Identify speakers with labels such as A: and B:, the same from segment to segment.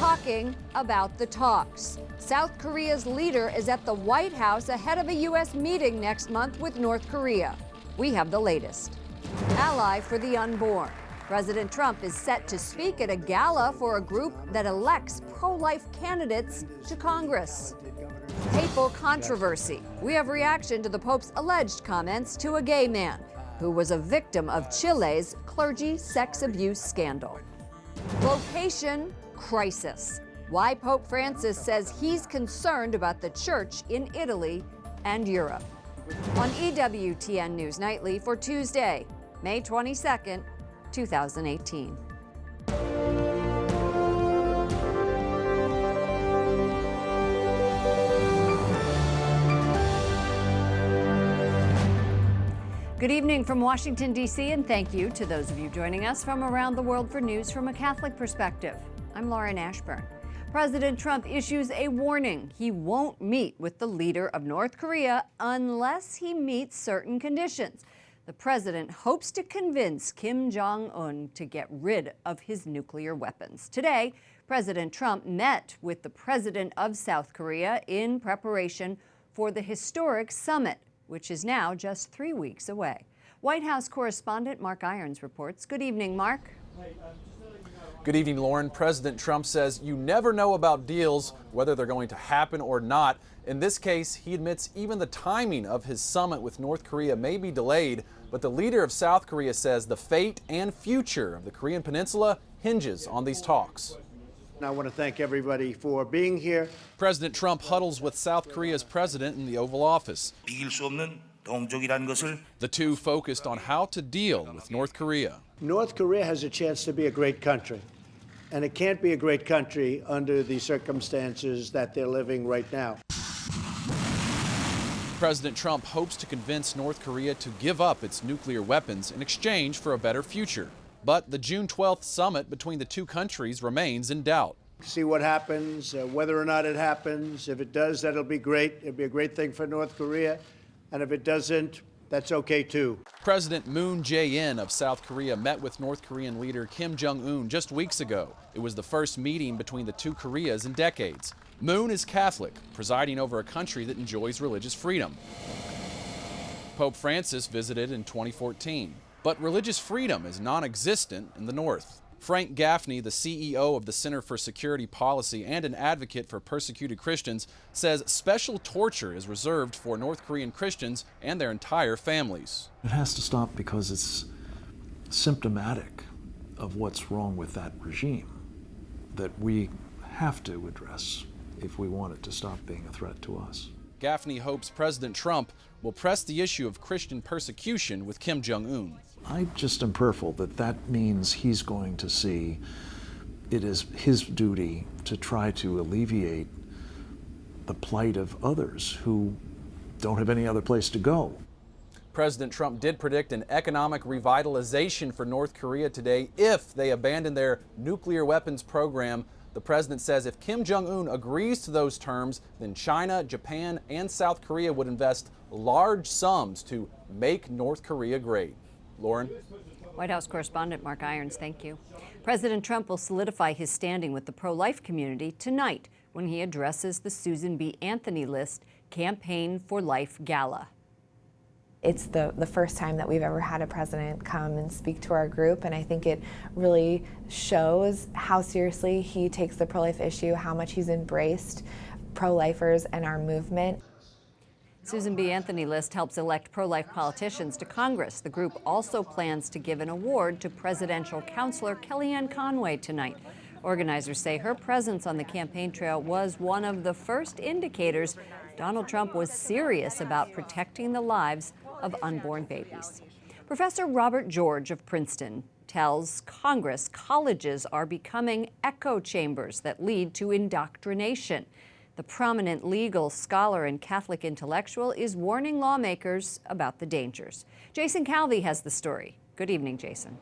A: talking about the talks. South Korea's leader is at the White House ahead of a U.S. meeting next month with North Korea. We have the latest. Ally for the unborn. President Trump is set to speak at a gala for a group that elects pro-life candidates to Congress. Papal controversy. We have reaction to the Pope's alleged comments to a gay man who was a victim of Chile's clergy sex abuse scandal. Vocation crisis. Why Pope Francis says he's concerned about the church in Italy and Europe. On EWTN News Nightly for Tuesday, May 22nd, 2018. Good evening from Washington, D.C., and thank you to those of you joining us from around the world for news from a Catholic perspective. I'm Lauren Ashburn. President Trump issues a warning. He won't meet with the leader of North Korea unless he meets certain conditions. The president hopes to convince Kim Jong-un to get rid of his nuclear weapons. Today, President Trump met with the president of South Korea in preparation for the historic summit, which is now just 3 weeks away. White House correspondent Mark Irons reports. Good evening, Mark.
B: Good evening, Lauren. President Trump says you never know about deals, whether they're going to happen or not. In this case, he admits even the timing of his summit with North Korea may be delayed, but the leader of South Korea says the fate and future of the Korean Peninsula hinges on these talks.
C: I want to thank everybody for being here.
B: President Trump huddles with South Korea's president in the Oval Office. The two focused on how to deal with North Korea.
C: North Korea has a chance to be a great country, and it can't be a great country under the circumstances that they're living right now.
B: President Trump hopes to convince North Korea to give up its nuclear weapons in exchange for a better future. But the June 12th summit between the two countries remains in doubt.
C: See what happens, whether or not it happens. If it does, that'll be great. It'll be a great thing for North Korea. And if it doesn't, that's okay too.
B: President Moon Jae-in of South Korea met with North Korean leader Kim Jong-un just weeks ago. It was the first meeting between the two Koreas in decades. Moon is Catholic, presiding over a country that enjoys religious freedom. Pope Francis visited in 2014. But religious freedom is non-existent in the North. Frank Gaffney, the CEO of the Center for Security Policy and an advocate for persecuted Christians, says special torture is reserved for North Korean Christians and their entire families.
D: It has to stop because it's symptomatic of what's wrong with that regime that we have to address if we want it to stop being a threat to us.
B: Gaffney hopes President Trump will press the issue of Christian persecution with Kim Jong-un.
D: I just am prayerful that that means he's going to see it is his duty to try to alleviate the plight of others who don't have any other place to go.
B: President Trump did predict an economic revitalization for North Korea today if they abandon their nuclear weapons program. The president says if Kim Jong-un agrees to those terms, then China, Japan, and South Korea would invest large sums to make North Korea great. Lauren?
A: White House correspondent Mark Irons, thank you. President Trump will solidify his standing with the pro-life community tonight when he addresses the Susan B. Anthony List Campaign for Life Gala.
E: It's the first time that we've ever had a president come and speak to our group, and I think it really shows how seriously he takes the pro-life issue, how much he's embraced pro-lifers and our movement.
A: Susan B. Anthony List helps elect pro-life politicians to Congress. The group also plans to give an award to presidential counselor Kellyanne Conway tonight. Organizers say her presence on the campaign trail was one of the first indicators Donald Trump was serious about protecting the lives of unborn babies. Professor Robert George of Princeton tells Congress colleges are becoming echo chambers that lead to indoctrination. The prominent legal scholar and Catholic intellectual is warning lawmakers about the dangers. Jason Calvi has the story. Good evening, Jason.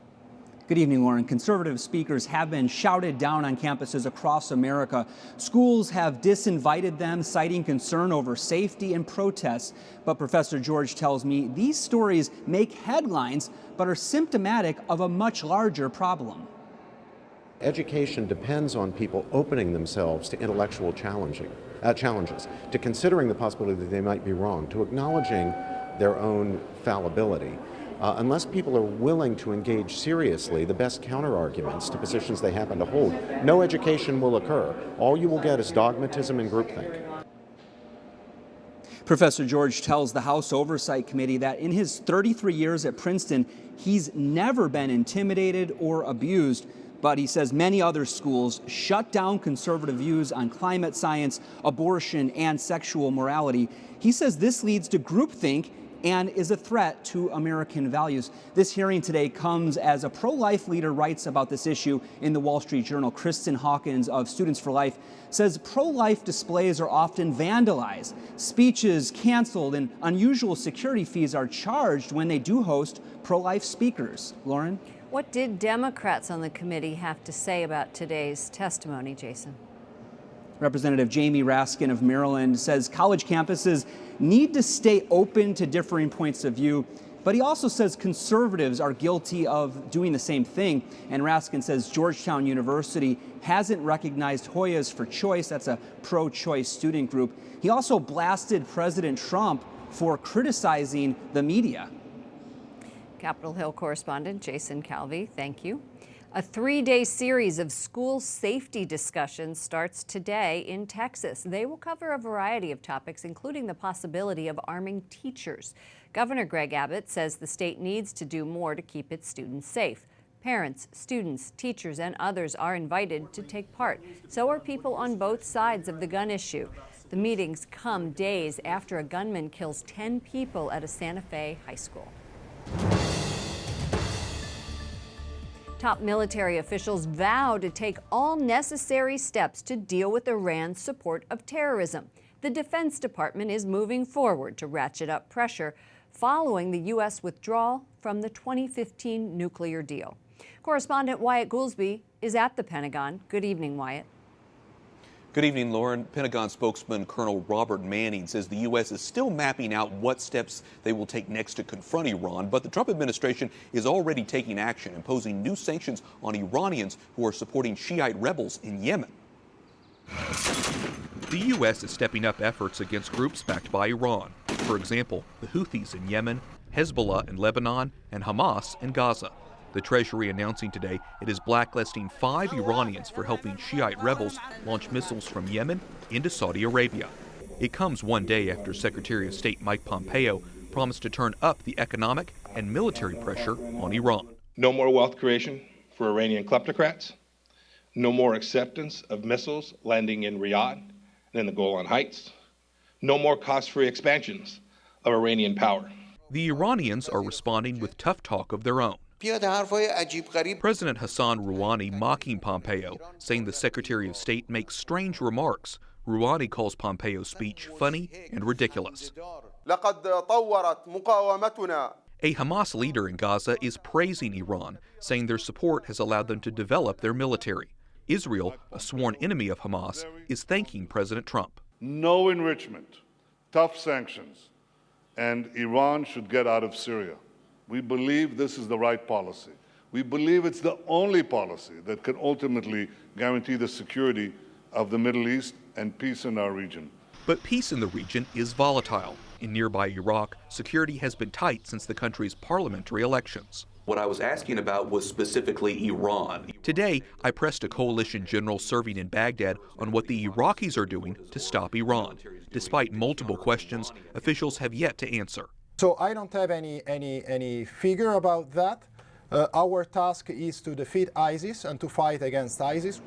F: Good evening, Lauren. Conservative speakers have been shouted down on campuses across America. Schools have disinvited them, citing concern over safety and protests. But Professor George tells me these stories make headlines, but are symptomatic of a much larger problem.
G: Education depends on people opening themselves to intellectual challenges, to considering the possibility that they might be wrong, to acknowledging their own fallibility. Unless people are willing to engage seriously the best counter-arguments to positions they happen to hold, no education will occur. All you will get is dogmatism and groupthink.
F: Professor George tells the House Oversight Committee that in his 33 years at Princeton, he's never been intimidated or abused. But he says many other schools shut down conservative views on climate science, abortion, and sexual morality. He says this leads to groupthink and is a threat to American values. This hearing today comes as a pro-life leader writes about this issue in the Wall Street Journal. Kristen Hawkins of Students for Life says pro-life displays are often vandalized, speeches canceled, and unusual security fees are charged when they do host pro-life speakers. Lauren?
A: What did Democrats on the committee have to say about today's testimony, Jason?
F: Representative Jamie Raskin of Maryland says college campuses need to stay open to differing points of view, but he also says conservatives are guilty of doing the same thing. And Raskin says Georgetown University hasn't recognized Hoyas for Choice, that's a pro-choice student group. He also blasted President Trump for criticizing the media.
A: Capitol Hill correspondent Jason Calvi, thank you. A 3-day series of school safety discussions starts today in Texas. They will cover a variety of topics, including the possibility of arming teachers. Governor Greg Abbott says the state needs to do more to keep its students safe. Parents, students, teachers, and others are invited to take part. So are people on both sides of the gun issue. The meetings come days after a gunman kills 10 people at a Santa Fe high school. Top military officials vow to take all necessary steps to deal with Iran's support of terrorism. The Defense Department is moving forward to ratchet up pressure following the U.S. withdrawal from the 2015 nuclear deal. Correspondent Wyatt Goolsby is at the Pentagon. Good evening, Wyatt.
H: Good evening, Lauren. Pentagon spokesman Colonel Robert Manning says the U.S. is still mapping out what steps they will take next to confront Iran, but the Trump administration is already taking action, imposing new sanctions on Iranians who are supporting Shiite rebels in Yemen.
I: The U.S. is stepping up efforts against groups backed by Iran. For example, the Houthis in Yemen, Hezbollah in Lebanon, and Hamas in Gaza. The Treasury announcing today it is blacklisting 5 Iranians for helping Shiite rebels launch missiles from Yemen into Saudi Arabia. It comes one day after Secretary of State Mike Pompeo promised to turn up the economic and military pressure on Iran.
J: No more wealth creation for Iranian kleptocrats. No more acceptance of missiles landing in Riyadh and in the Golan Heights. No more cost-free expansions of Iranian power.
I: The Iranians are responding with tough talk of their own. President Hassan Rouhani mocking Pompeo, saying the Secretary of State makes strange remarks. Rouhani calls Pompeo's speech funny and ridiculous. A Hamas leader in Gaza is praising Iran, saying their support has allowed them to develop their military. Israel, a sworn enemy of Hamas, is thanking President Trump.
K: No enrichment, tough sanctions, and Iran should get out of Syria. We believe this is the right policy. We believe it's the only policy that can ultimately guarantee the security of the Middle East and peace in our region.
I: But peace in the region is volatile. In nearby Iraq, security has been tight since the country's parliamentary elections.
H: What I was asking about was specifically Iran.
I: Today, I pressed a coalition general serving in Baghdad on what the Iraqis are doing to stop Iran. Despite multiple questions, officials have yet to answer.
L: So I don't have any figure about that. Our task is to defeat ISIS and to fight against ISIS.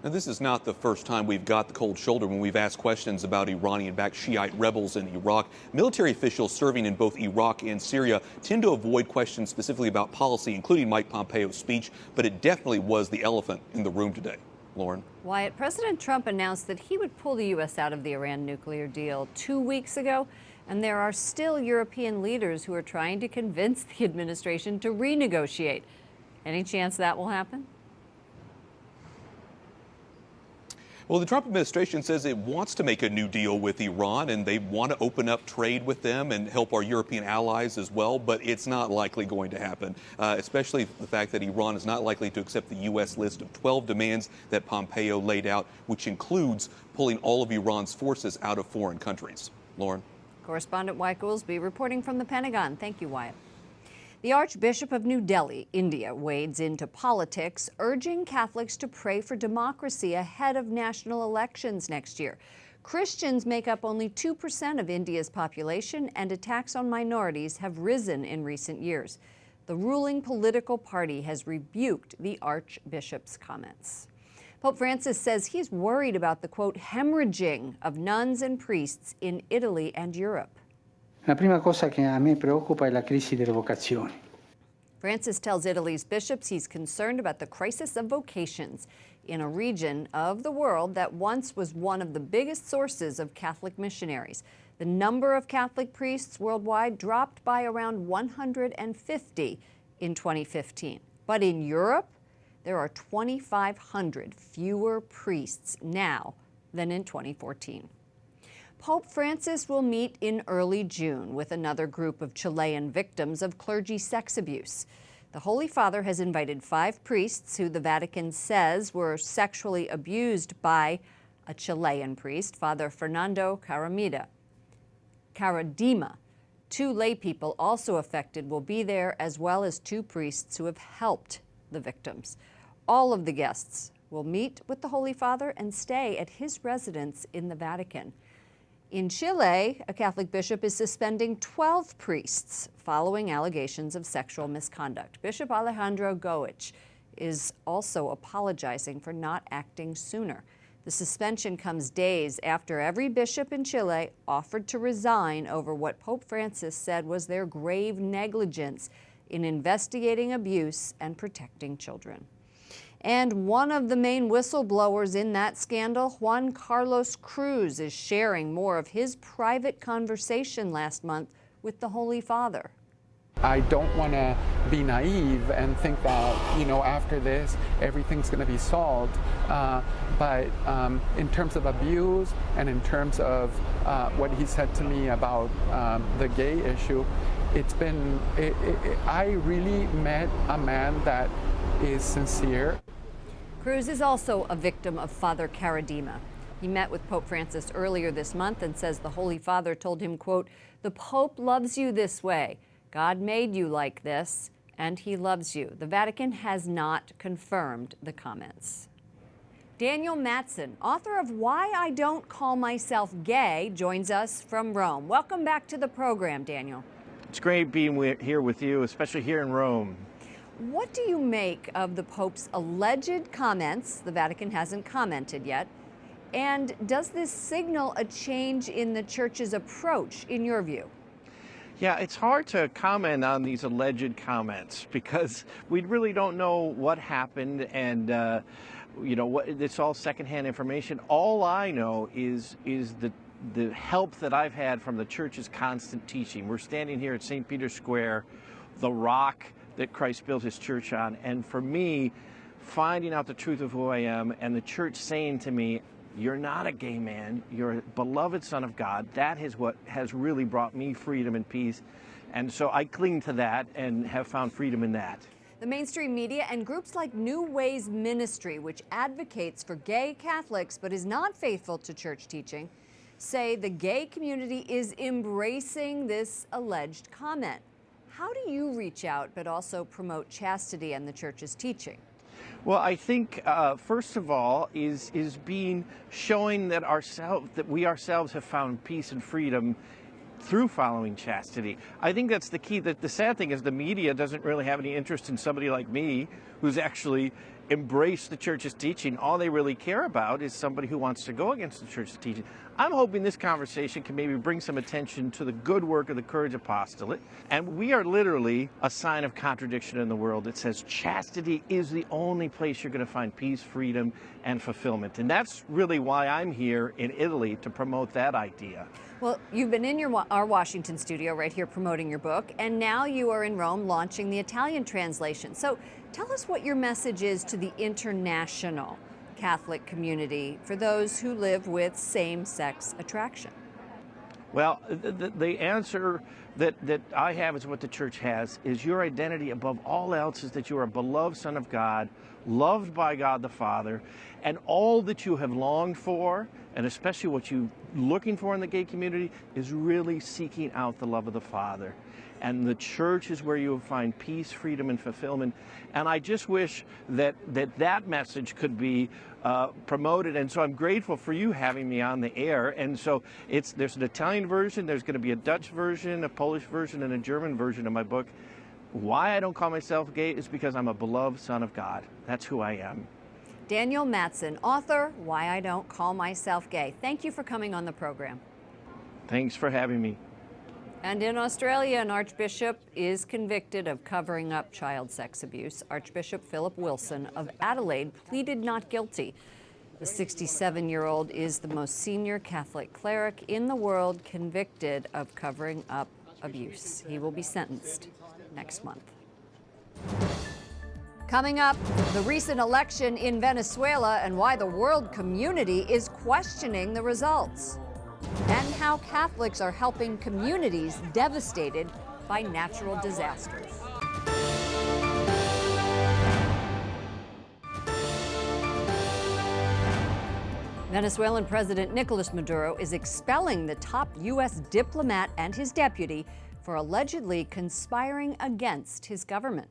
H: Now, this is not the first time we've got the cold shoulder when we've asked questions about Iranian-backed Shiite rebels in Iraq. Military officials serving in both Iraq and Syria tend to avoid questions specifically about policy, including Mike Pompeo's speech, but it definitely was the elephant in the room today. Lauren?
A: Wyatt, President Trump announced that he would pull the U.S. out of the Iran nuclear deal 2 weeks ago, and there are still European leaders who are trying to convince the administration to renegotiate. Any chance that will happen?
H: Well, the Trump administration says it wants to make a new deal with Iran, and they want to open up trade with them and help our European allies as well, but it's not likely going to happen, especially the fact that Iran is not likely to accept the U.S. list of 12 demands that Pompeo laid out, which includes pulling all of Iran's forces out of foreign countries. Lauren.
A: Correspondent Wyatt Goolsbee reporting from the Pentagon. Thank you, Wyatt. The Archbishop of New Delhi, India, wades into politics, urging Catholics to pray for democracy ahead of national elections next year. Christians make up only 2% of India's population, and attacks on minorities have risen in recent years. The ruling political party has rebuked the Archbishop's comments. Pope Francis says he's worried about the, quote, hemorrhaging of nuns and priests in Italy and Europe.
M: La prima cosa che a me preoccupa è la crisi delle vocazioni.
A: Francis tells Italy's bishops he's concerned about the crisis of vocations in a region of the world that once was one of the biggest sources of Catholic missionaries. The number of Catholic priests worldwide dropped by around 150 in 2015. But in Europe, there are 2,500 fewer priests now than in 2014. Pope Francis will meet in early June with another group of Chilean victims of clergy sex abuse. The Holy Father has invited 5 priests who the Vatican says were sexually abused by a Chilean priest, Father Fernando Caradima. 2 lay people also affected will be there, as well as 2 priests who have helped the victims. All of the guests will meet with the Holy Father and stay at his residence in the Vatican. In Chile, a Catholic bishop is suspending 12 priests following allegations of sexual misconduct. Bishop Alejandro Goich is also apologizing for not acting sooner. The suspension comes days after every bishop in Chile offered to resign over what Pope Francis said was their grave negligence in investigating abuse and protecting children. And one of the main whistleblowers in that scandal, Juan Carlos Cruz, is sharing more of his private conversation last month with the Holy Father.
N: I don't want to be naive and think that, after this, everything's going to be solved. But in terms of abuse and in terms of what he said to me about the gay issue, I really met a man that is sincere.
A: Cruz is also a victim of Father Caradima. He met with Pope Francis earlier this month and says the Holy Father told him, quote, "The Pope loves you this way. God made you like this, and he loves you." The Vatican has not confirmed the comments. Daniel Mattson, author of Why I Don't Call Myself Gay, joins us from Rome. Welcome back to the program, Daniel.
O: It's great being here with you, especially here in Rome.
A: What do you make of the Pope's alleged comments? The Vatican hasn't commented yet. And does this signal a change in the Church's approach, in your view?
O: Yeah, it's hard to comment on these alleged comments because we really don't know what happened, and it's all secondhand information. All I know is the help that I've had from the Church's constant teaching. We're standing here at St. Peter's Square, the rock that Christ built his church on, and for me, finding out the truth of who I am and the Church saying to me, "You're not a gay man, you're a beloved Son of God," that is what has really brought me freedom and peace. And so I cling to that and have found freedom in that.
A: The mainstream media and groups like New Ways Ministry, which advocates for gay Catholics but is not faithful to church teaching, say the gay community is embracing this alleged comment. How do you reach out but also promote chastity and the Church's teaching?
O: Well, I think first of all is showing that we ourselves have found peace and freedom through following chastity. I think that's the key. That the sad thing is the media doesn't really have any interest in somebody like me who's actually embraced the Church's teaching. All they really care about is somebody who wants to go against the Church's teaching. I'm hoping this conversation can maybe bring some attention to the good work of the Courage Apostolate. And we are literally a sign of contradiction in the world that says chastity is the only place you're going to find peace, freedom, and fulfillment. And that's really why I'm here in Italy, to promote that idea.
A: Well, you've been in our Washington studio right here promoting your book, and now you are in Rome launching the Italian translation. So tell us what your message is to the international Catholic community for those who live with same-sex attraction?
O: Well, the answer that I have is what the church has, is your identity above all else is that you are a beloved Son of God, loved by God the Father, and all that you have longed for, and especially what you're looking for in the gay community, is really seeking out the love of the Father. And the church is where you will find peace, freedom, and fulfillment. And I just wish that message could be promoted. And so I'm grateful for you having me on the air. And so there's an Italian version, there's going to be a Dutch version, a Polish version, and a German version of my book. Why I don't call myself gay is because I'm a beloved Son of God. That's who I am.
A: Daniel Mattson, author, Why I Don't Call Myself Gay. Thank you for coming on the program.
O: Thanks for having me.
A: And in Australia, an archbishop is convicted of covering up child sex abuse. Archbishop Philip Wilson of Adelaide pleaded not guilty. The 67-year-old is the most senior Catholic cleric in the world convicted of covering up abuse. He will be sentenced next month. Coming up, the recent election in Venezuela and why the world community is questioning the results, and how Catholics are helping communities devastated by natural disasters. Venezuelan President Nicolas Maduro is expelling the top U.S. diplomat and his deputy for allegedly conspiring against his government.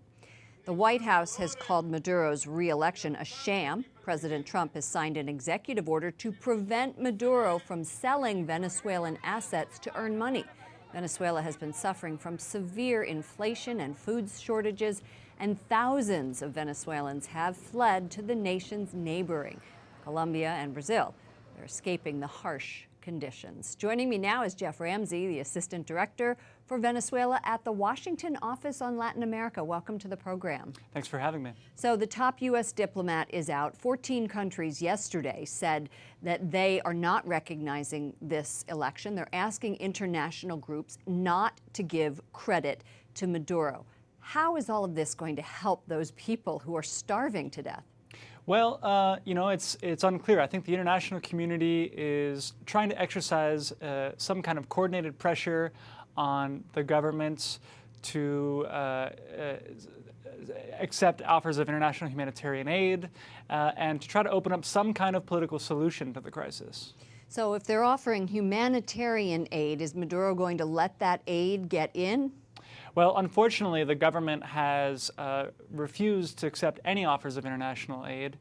A: The White House has called Maduro's re-election a sham. President Trump has signed an executive order to prevent Maduro from selling Venezuelan assets to earn money. Venezuela has been suffering from severe inflation and food shortages, and thousands of Venezuelans have fled to the nation's neighboring Colombia and Brazil. They're escaping the harsh conditions. Joining me now is Jeff Ramsey, the Assistant Director for Venezuela at the Washington Office on Latin America. Welcome to the program.
P: Thanks for having me.
A: So the top U.S. diplomat is out. 14 countries yesterday said that they are not recognizing this election. They're asking international groups not to give credit to Maduro. How is all of this going to help those people who are starving to death?
P: Well, it's unclear. I think the international community is trying to exercise some kind of coordinated pressure on the governments to accept offers of international humanitarian aid and to try to open up some kind of political solution to the crisis.
A: So if they're offering humanitarian aid, is Maduro going to let that aid get in?
P: Well, unfortunately, the government has refused to accept any offers of international aid.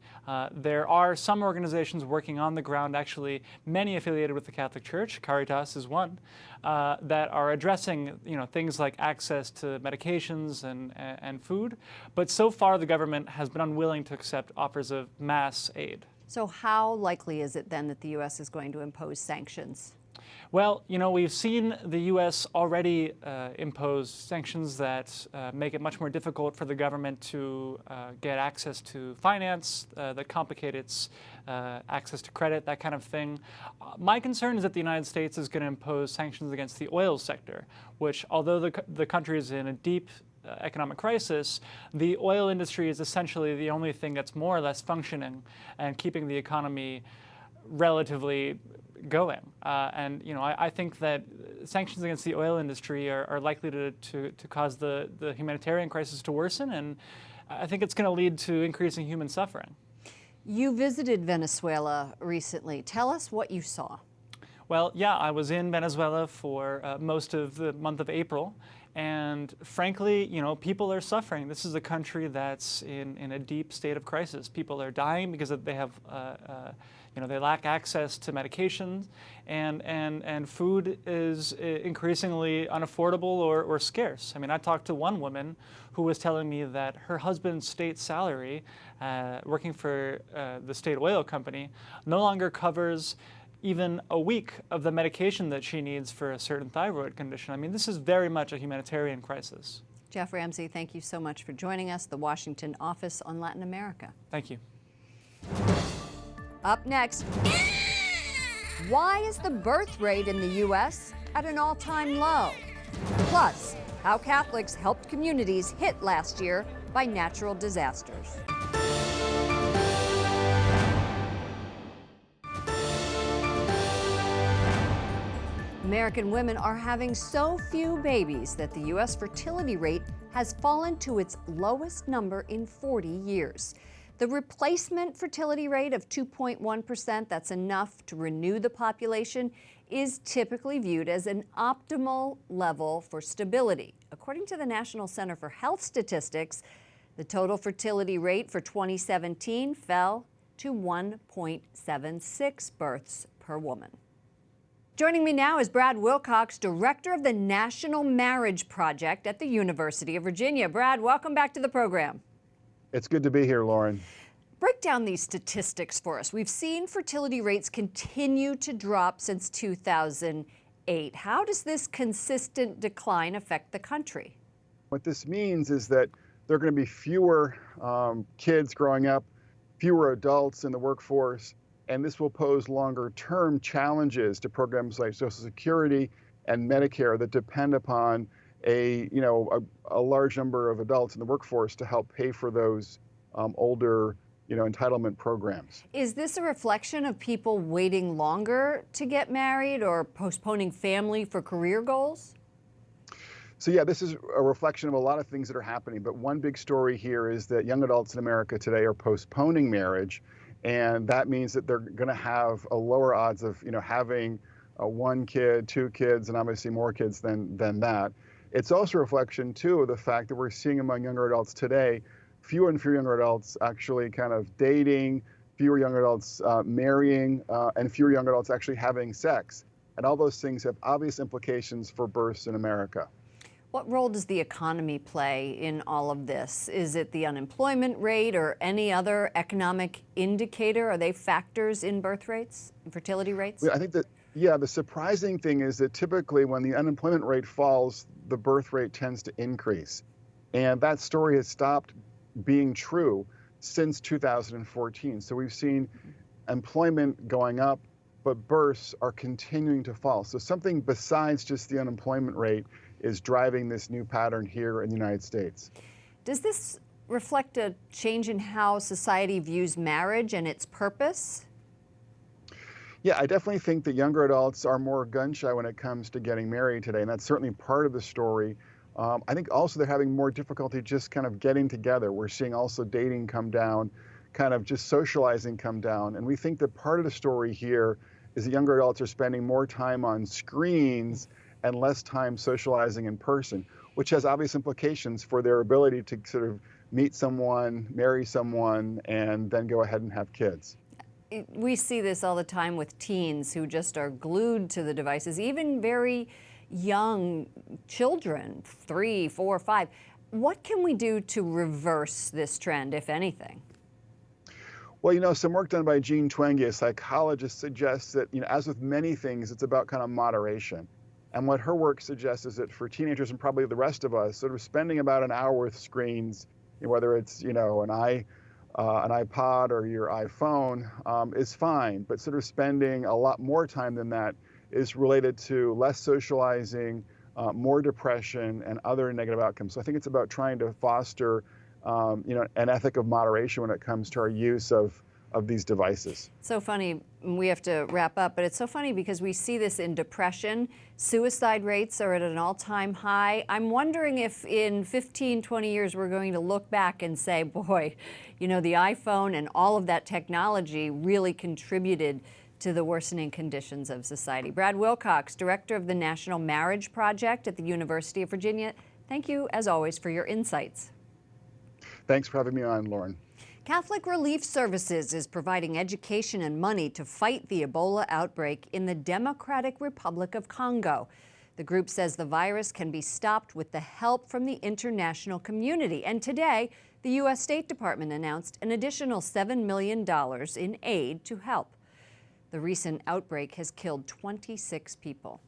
P: There are some organizations working on the ground, actually many affiliated with the Catholic Church, Caritas is one, that are addressing things like access to medications and food. But so far, the government has been unwilling to accept offers of mass aid.
A: So how likely is it then that the U.S. is going to impose sanctions?
P: Well, we've seen the U.S. already impose sanctions that make it much more difficult for the government to get access to finance, that complicate its access to credit, that kind of thing. My concern is that the United States is going to impose sanctions against the oil sector, which, although the country is in a deep economic crisis, the oil industry is essentially the only thing that's more or less functioning and keeping the economy relatively going. I think that sanctions against the oil industry are likely to cause the humanitarian crisis to worsen, and I think it's going to lead to increasing human suffering.
A: You visited Venezuela recently. Tell us what you saw.
P: Well, yeah, I was in Venezuela for most of the month of April, and frankly, people are suffering. This is a country that's in a deep state of crisis. People are dying because they have they lack access to medications, and food is increasingly unaffordable or scarce. I mean, I talked to one woman who was telling me that her husband's state salary, working for the state oil company, no longer covers even a week of the medication that she needs for a certain thyroid condition. I mean, this is very much a humanitarian crisis.
A: Jeff Ramsey, thank you so much for joining us, the Washington Office on Latin America.
P: Thank you.
A: Up next, why is the birth rate in the U.S. at an all-time low? Plus, how Catholics helped communities hit last year by natural disasters. American women are having so few babies that the U.S. fertility rate has fallen to its lowest number in 40 years. The replacement fertility rate of 2.1%, that's enough to renew the population, is typically viewed as an optimal level for stability. According to the National Center for Health Statistics, the total fertility rate for 2017 fell to 1.76 births per woman. Joining me now is Brad Wilcox, director of the National Marriage Project at the University of Virginia. Brad, welcome back to the program.
Q: It's good to be here, Lauren.
A: Break down these statistics for us. We've seen fertility rates continue to drop since 2008. How does this consistent decline affect the country?
Q: What this means is that there are going to be fewer kids growing up, fewer adults in the workforce, and this will pose longer-term challenges to programs like Social Security and Medicare that depend upon a large number of adults in the workforce to help pay for those older entitlement programs.
A: Is this a reflection of people waiting longer to get married or postponing family for career goals?
Q: So yeah, this is a reflection of a lot of things that are happening, but one big story here is that young adults in America today are postponing marriage, and that means that they're going to have a lower odds of having one kid, two kids, and obviously more kids than that. It's also a reflection, too, of the fact that we're seeing among younger adults today, fewer and fewer younger adults actually kind of dating, fewer young adults marrying, and fewer young adults actually having sex. And all those things have obvious implications for births in America.
A: What role does the economy play in all of this? Is it the unemployment rate or any other economic indicator? Are they factors in birth rates and fertility rates?
Q: I think that, yeah, the surprising thing is that typically when the unemployment rate falls, the birth rate tends to increase. And that story has stopped being true since 2014. So we've seen employment going up, but births are continuing to fall. So something besides just the unemployment rate is driving this new pattern here in the United States.
A: Does this reflect a change in how society views marriage and its purpose?
Q: Yeah, I definitely think that younger adults are more gun-shy when it comes to getting married today, and that's certainly part of the story. I think also they're having more difficulty just kind of getting together. We're seeing also dating come down, kind of just socializing come down, and we think that part of the story here is that younger adults are spending more time on screens and less time socializing in person, which has obvious implications for their ability to sort of meet someone, marry someone, and then go ahead and have kids.
A: We see this all the time with teens who just are glued to the devices, even very young children, 3, 4, 5. What can we do to reverse this trend, if anything?
Q: Well, some work done by Jean Twenge, a psychologist, suggests that, as with many things, it's about kind of moderation. And what her work suggests is that for teenagers and probably the rest of us, sort of spending about an hour with screens, whether it's, an iPod or your iPhone, is fine. But sort of spending a lot more time than that is related to less socializing, more depression, and other negative outcomes. So I think it's about trying to foster, an ethic of moderation when it comes to our use of these devices.
A: So funny, we have to wrap up, but it's so funny because we see this in depression. Suicide rates are at an all-time high. I'm wondering if in 15, 20 years we're going to look back and say, boy, the iPhone and all of that technology really contributed to the worsening conditions of society. Brad Wilcox, director of the National Marriage Project at the University of Virginia, thank you, as always, for your insights.
Q: Thanks for having me on, Lauren.
A: Catholic Relief Services is providing education and money to fight the Ebola outbreak in the Democratic Republic of Congo. The group says the virus can be stopped with the help from the international community. And today, the U.S. State Department announced an additional $7 million in aid to help. The recent outbreak has killed 26 people.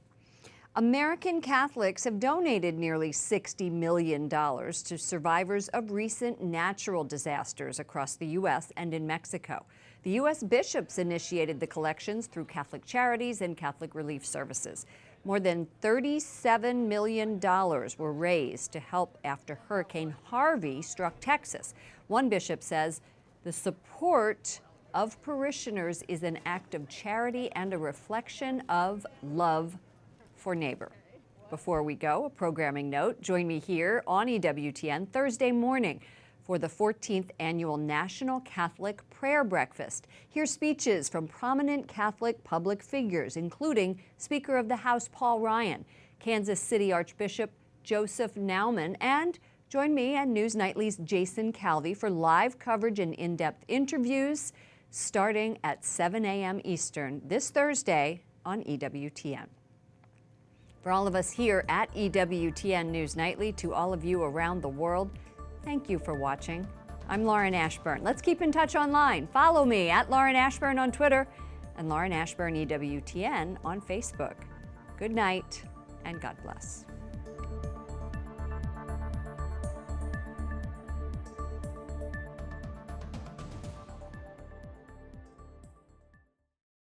A: American Catholics have donated nearly $60 million to survivors of recent natural disasters across the U.S. and in Mexico. The U.S. bishops initiated the collections through Catholic Charities and Catholic Relief Services. More than $37 million were raised to help after Hurricane Harvey struck Texas. One bishop says the support of parishioners is an act of charity and a reflection of love for neighbor. Before we go, a programming note. Join me here on EWTN Thursday morning for the 14th Annual National Catholic Prayer Breakfast. Hear speeches from prominent Catholic public figures, including Speaker of the House Paul Ryan, Kansas City Archbishop Joseph Naumann, and join me and News Nightly's Jason Calvi for live coverage and in-depth interviews starting at 7 a.m. Eastern this Thursday on EWTN. For all of us here at EWTN News Nightly, to all of you around the world, thank you for watching. I'm Lauren Ashburn. Let's keep in touch online. Follow me at Lauren Ashburn on Twitter and Lauren Ashburn EWTN on Facebook. Good night and God bless.